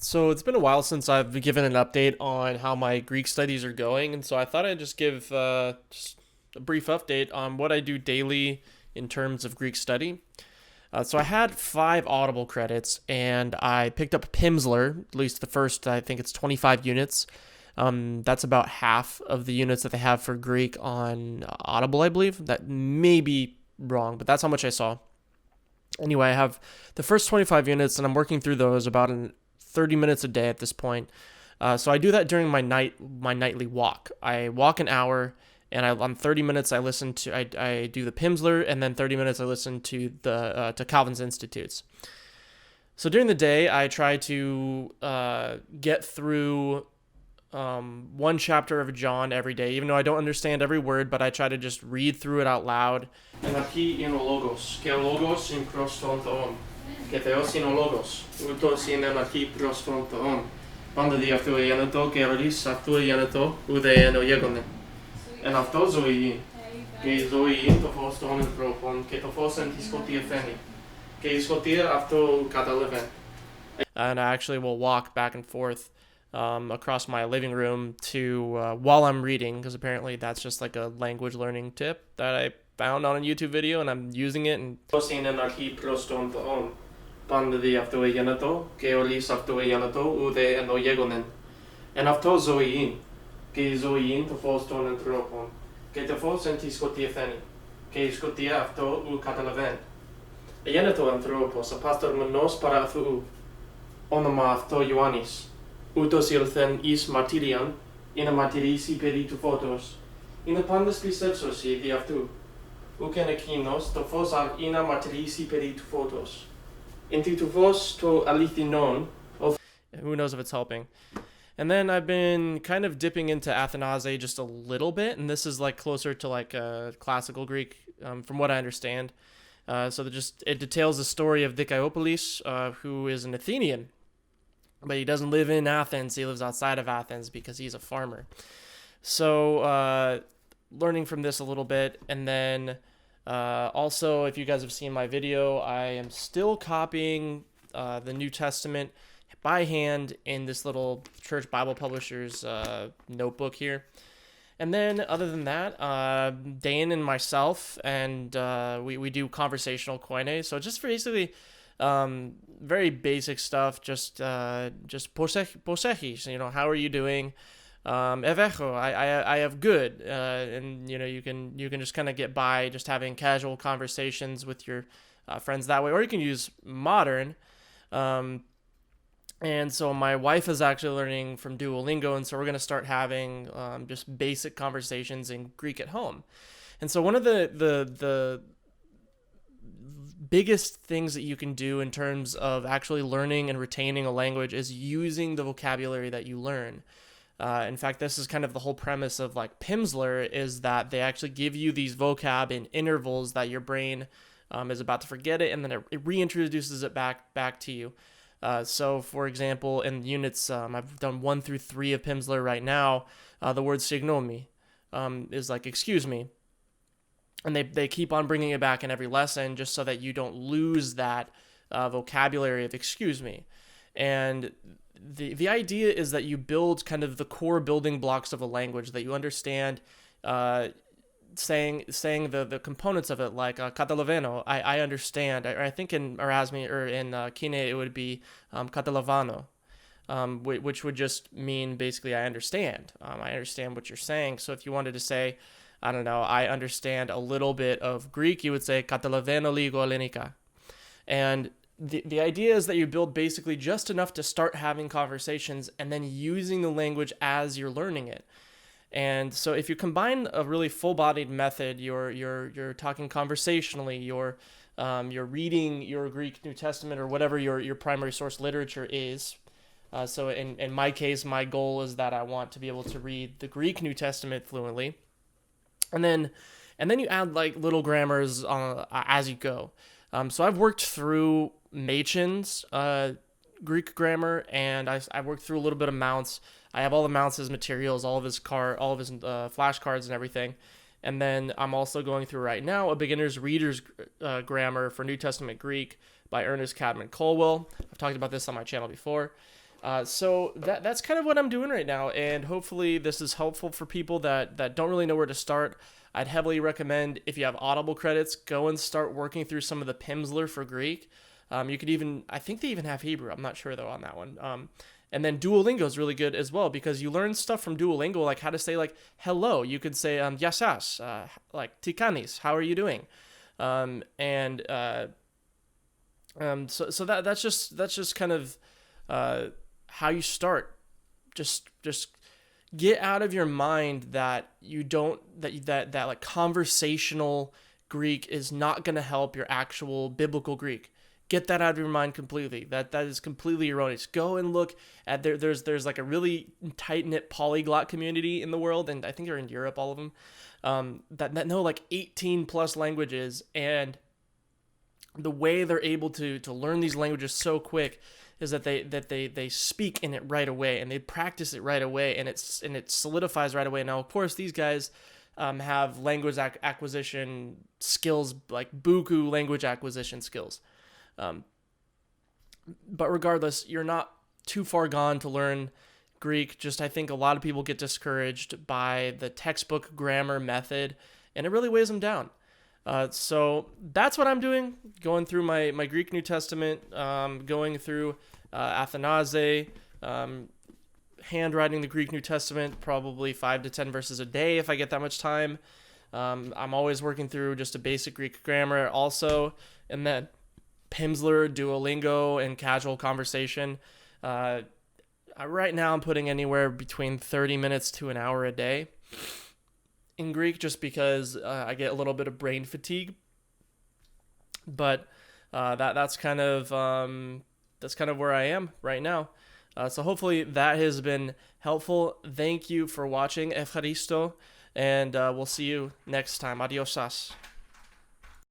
So it's been a while since I've given an update on how my Greek studies are going, and so I thought I'd just give just a brief update on what I do daily in terms of Greek study. So I had 5 Audible credits, and I picked up Pimsleur, at least the first, I think it's 25 units. That's about half of the units that they have for Greek on Audible, I believe. That may be wrong, but that's how much I saw. Anyway, I have the first 25 units, and I'm working through those about 30 minutes a day at this point. So I do that during my nightly walk. I walk an hour, and on 30 minutes I do the Pimsleur, and then 30 minutes I listen to the to Calvin's Institutes. So during the day, I try to get through one chapter of John every day, even though I don't understand every word, but I try to just read through it out loud. En archi in o logos, ke o logos in proston theon, ke theos in o logos, utos in en archi proston theon, panda di αυτού εένετο, και ορίς αυτού εένετο, ουδε εν ο γέγονε. Εν αυτό ζωή, και η ζωή το φως των ανθρώπων, και το φως εν τη σκοτία φαίνει, και η σκοτία αυτό καταλαβαίνει. And I actually will walk back and forth across my living room to while I'm reading, because apparently that's just like a language learning tip that I found on a YouTube video, and I'm using it. And and αυτό ζωή, και η ζωή το φως των ανθρώπων, και το φως εν τη σκοτία φαίνει, και η σκοτία αυτό ου καταλαβαίνει. Εγένετο ανθρώπος, απαστορμενός παρά Θεού, όνομα αυτό Ιωάννης, ούτως ήλθεν εις μαρτύριαν, ή να μαρτυρήσει περί του φώτος, ή να πάντες πιστέψωσι δι' αυτού, ουκ εν εκείνος το φως ή να μαρτυρήσει περί του φώτος. Εν του φως το αληθινόν, who knows if it's helping. And then I've been kind of dipping into Athanase just a little bit, and this is like closer to like classical Greek, from what I understand. So it details the story of Dikaiopoulos, who is an Athenian, but he doesn't live in Athens. He lives outside of Athens because he's a farmer. So learning from this a little bit, and then also, if you guys have seen my video, I am still copying the New Testament by hand in this little church Bible publisher's notebook here. And then other than that, Dane and myself, and we do conversational Koine. So just basically very basic stuff, just posechis, how are you doing? Evecho, I have good, and you can just kind of get by just having casual conversations with your friends that way, or you can use modern. And so my wife is actually learning from Duolingo, and so we're going to start having just basic conversations in Greek at home. And so one of the biggest things that you can do in terms of actually learning and retaining a language is using the vocabulary that you learn. In fact, this is kind of the whole premise of like Pimsleur, is that they actually give you these vocab in intervals that your brain is about to forget it, and then it reintroduces it back to you. So, for example, in units, I've done 1 through 3 of Pimsleur right now. The word signomi is like excuse me, and they keep on bringing it back in every lesson just so that you don't lose that vocabulary of excuse me. And the idea is that you build kind of the core building blocks of a language, that you understand. Saying the components of it, like catalaveno, I understand. I think in Erasmi or in Koine it would be catalavano, which would just mean basically I understand. I understand what you're saying. So if you wanted to say, I don't know, I understand a little bit of Greek, you would say catalaveno ligo ellenika. And the idea is that you build basically just enough to start having conversations, and then using the language as you're learning it. And so if you combine a really full-bodied method, you're talking conversationally, you're reading your Greek New Testament or whatever your primary source literature is. So in my case, my goal is that I want to be able to read the Greek New Testament fluently. And then you add like little grammars as you go. So I've worked through Machen's Greek grammar, and I worked through a little bit of Mount's. I have all the Mount's materials, all of his flashcards and everything. And then I'm also going through right now a beginner's reader's grammar for New Testament Greek by Ernest Cadman Colwell. I've talked about this on my channel before. So that's kind of what I'm doing right now, and hopefully this is helpful for people that don't really know where to start. I'd heavily recommend, if you have Audible credits, go and start working through some of the Pimsleur for Greek. You could even, I think they even have Hebrew. I'm not sure though on that one. And then Duolingo is really good as well, because you learn stuff from Duolingo, like how to say like hello. You could say yasas, like tikanis, how are you doing? And so that's just kind of how you start. Just get out of your mind that you don't that like conversational Greek is not going to help your actual biblical Greek. Get that out of your mind completely. That is completely erroneous. Go and look at there's like a really tight knit polyglot community in the world, and I think they're in Europe, all of them, that know like 18 plus languages, and the way they're able to learn these languages so quick is that they speak in it right away, and they practice it right away, and it solidifies right away. Now, of course, these guys have language acquisition skills, like buku language acquisition skills. But regardless, you're not too far gone to learn Greek. Just I think a lot of people get discouraged by the textbook grammar method, and it really weighs them down. So that's what I'm doing, going through my Greek New Testament, going through Athanase, handwriting the Greek New Testament, probably 5 to 10 verses a day if I get that much time. I'm always working through just a basic Greek grammar also, and then Pimsleur, Duolingo, and casual conversation. Right now I'm putting anywhere between 30 minutes to an hour a day in Greek, just because I get a little bit of brain fatigue. But that's kind of where I am right now. So hopefully that has been helpful. Thank you for watching. Evcharisto, and we'll see you next time. Adiosas.